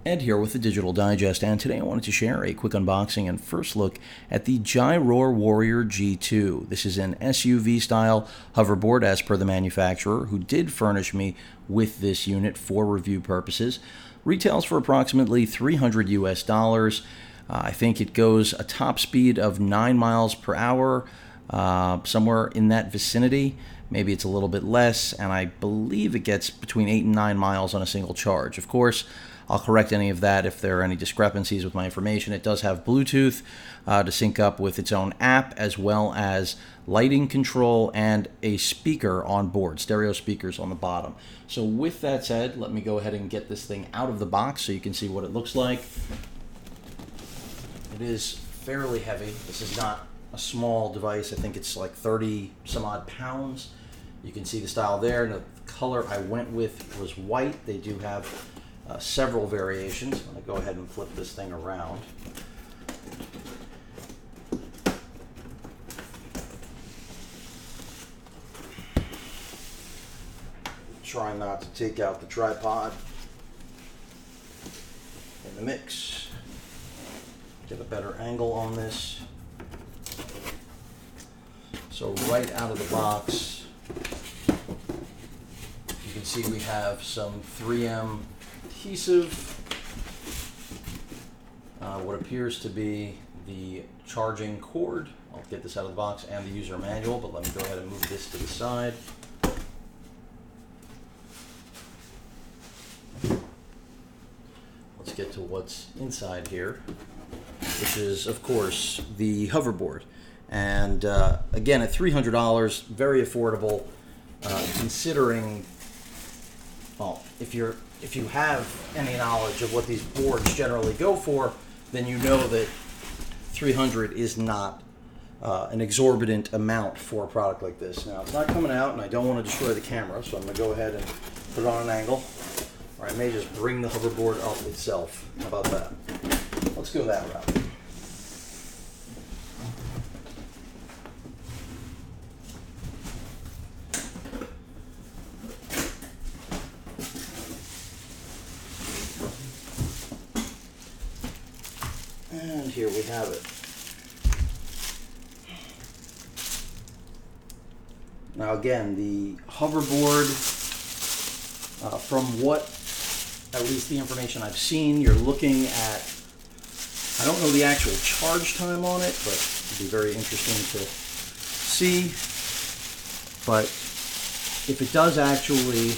Ed here with the Digital Digest, and today I wanted to share a quick unboxing and first look at the Gyroor Warrior G2. This is an SUV-style hoverboard as per the manufacturer, who did furnish me with this unit for review purposes. Retails for approximately $300 US. I think it goes a top speed of 9 miles per hour, somewhere in that vicinity. Maybe it's a little bit less, and I believe it gets between 8 and 9 miles on a single charge. Of course, I'll correct any of that if there are any discrepancies with my information. It does have Bluetooth to sync up with its own app, as well as lighting control and a speaker on board, stereo speakers on the bottom. So with that said, let me go ahead and get this thing out of the box so you can see what it looks like. It is fairly heavy. This is not a small device. I think it's like 30 some odd pounds. You can see the style there. And the color I went with was white. They do have several variations. I'm going to go ahead and flip this thing around. Try not to take out the tripod in the mix. Get a better angle on this. So right out of the box, you can see we have some 3M adhesive, what appears to be the charging cord. I'll get this out of the box, and the user manual, but let me go ahead and move this to the side. Let's get to what's inside here, which is, of course, the hoverboard. And again, at $300, very affordable, considering, well, if you have any knowledge of what these boards generally go for, then you know that $300 is not an exorbitant amount for a product like this. Now, it's not coming out, and I don't want to destroy the camera, so I'm going to go ahead and put it on an angle, or I may just bring the hoverboard up itself. How about that? Let's go that route. And here we have it. Now again, the hoverboard, from what, at least the information I've seen, you're looking at, I don't know the actual charge time on it, but it'd be very interesting to see. But if it does actually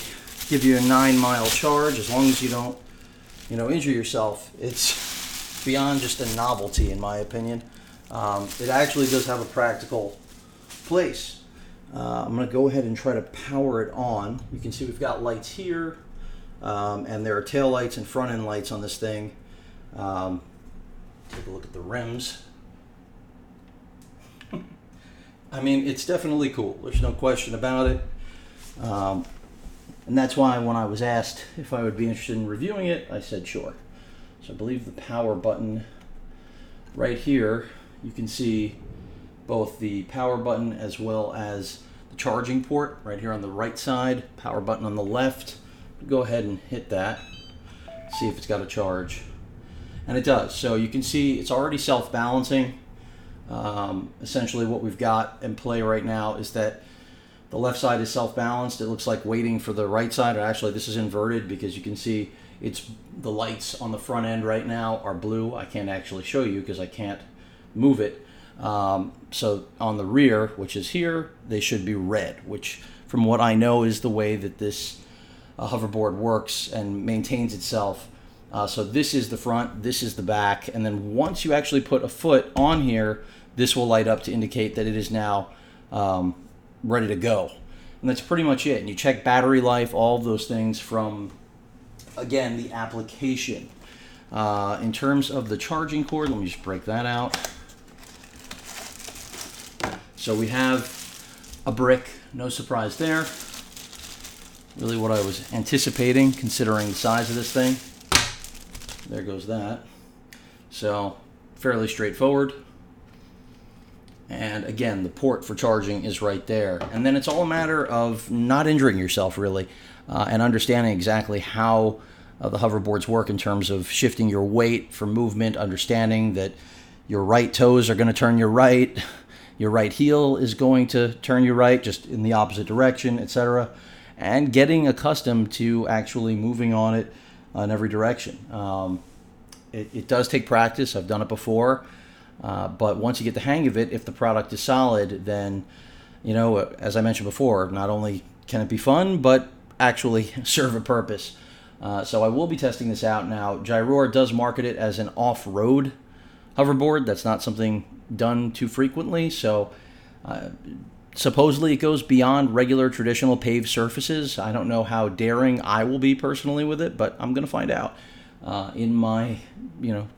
give you a 9-mile charge, as long as you don't, injure yourself, it's beyond just a novelty, in my opinion. It actually does have a practical place. I'm going to go ahead and try to power it on. You can see we've got lights here, and there are tail lights and front end lights on this thing. Take a look at the rims. I mean, it's definitely cool. There's no question about it. And that's why when I was asked if I would be interested in reviewing it, I said sure. So I believe the power button right here, you can see both the power button as well as the charging port right here on the right side, power button on the left. Go ahead and hit that, see if it's got a charge. And it does. So you can see it's already self-balancing. Essentially what we've got in play right now is that the left side is self-balanced. It looks like waiting for the right side. Or actually, this is inverted because you can see it's the lights on the front end right now are blue. I can't actually show you because I can't move it. So on the rear, which is here, they should be red, which from what I know is the way that this hoverboard works and maintains itself. So this is the front, this is the back, and then once you actually put a foot on here, this will light up to indicate that it is now ready to go. And that's pretty much it. And you check battery life, all of those things from, again, the application. In terms of the charging cord, let me just break that out. So we have a brick, no surprise there. Really what I was anticipating, considering the size of this thing. There goes that. So fairly straightforward. And again, the port for charging is right there. And then it's all a matter of not injuring yourself, really, and understanding exactly how the hoverboards work in terms of shifting your weight for movement, understanding that your right toes are going to turn your right heel is going to turn you right, just in the opposite direction, etc. And getting accustomed to actually moving on it in every direction. It does take practice. I've done it before. But once you get the hang of it, if the product is solid, then, you know, as I mentioned before, not only can it be fun, but actually serve a purpose. So I will be testing this out now. Gyroor does market it as an off-road hoverboard. That's not something done too frequently. So supposedly it goes beyond regular traditional paved surfaces. I don't know how daring I will be personally with it, but I'm going to find out in my,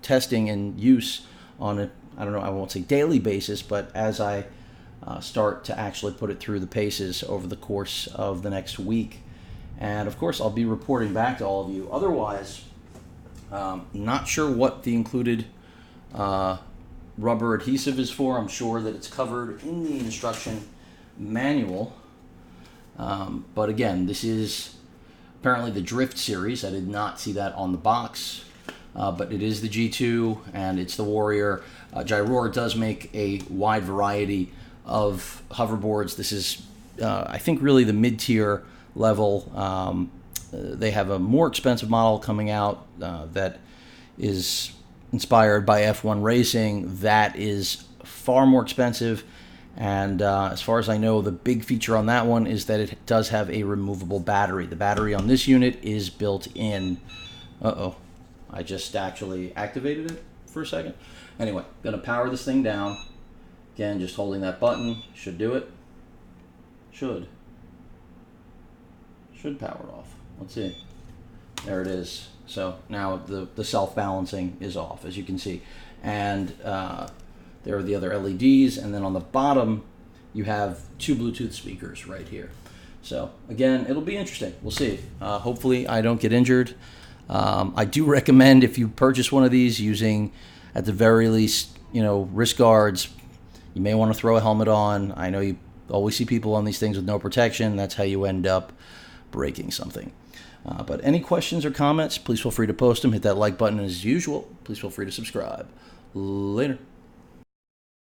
testing and use on a, I don't know, I won't say daily basis, but as I start to actually put it through the paces over the course of the next week. And of course, I'll be reporting back to all of you. Otherwise, not sure what the included rubber adhesive is for. I'm sure that it's covered in the instruction manual. But again, this is apparently the Drift series. I did not see that on the box. But it is the G2 and it's the Warrior. Gyroor does make a wide variety of hoverboards. This is, I think, really the mid-tier level. They have a more expensive model coming out that is inspired by F1 racing. That is far more expensive. And as far as I know, the big feature on that one is that it does have a removable battery. The battery on this unit is built in. Uh-oh. I just actually activated it for a second. Anyway, gonna power this thing down. Again, just holding that button should do it. Should power it off. Let's see. There it is. So now the self-balancing is off, as you can see. And there are the other LEDs. And then on the bottom, you have 2 Bluetooth speakers right here. So again, it'll be interesting. We'll see. Hopefully I don't get injured. I do recommend, if you purchase one of these, using at the very least, wrist guards. You may want to throw a helmet on. I know you always see people on these things with no protection. That's how you end up breaking something. But any questions or comments, please feel free to post them. Hit that like button as usual. Please feel free to subscribe. Later.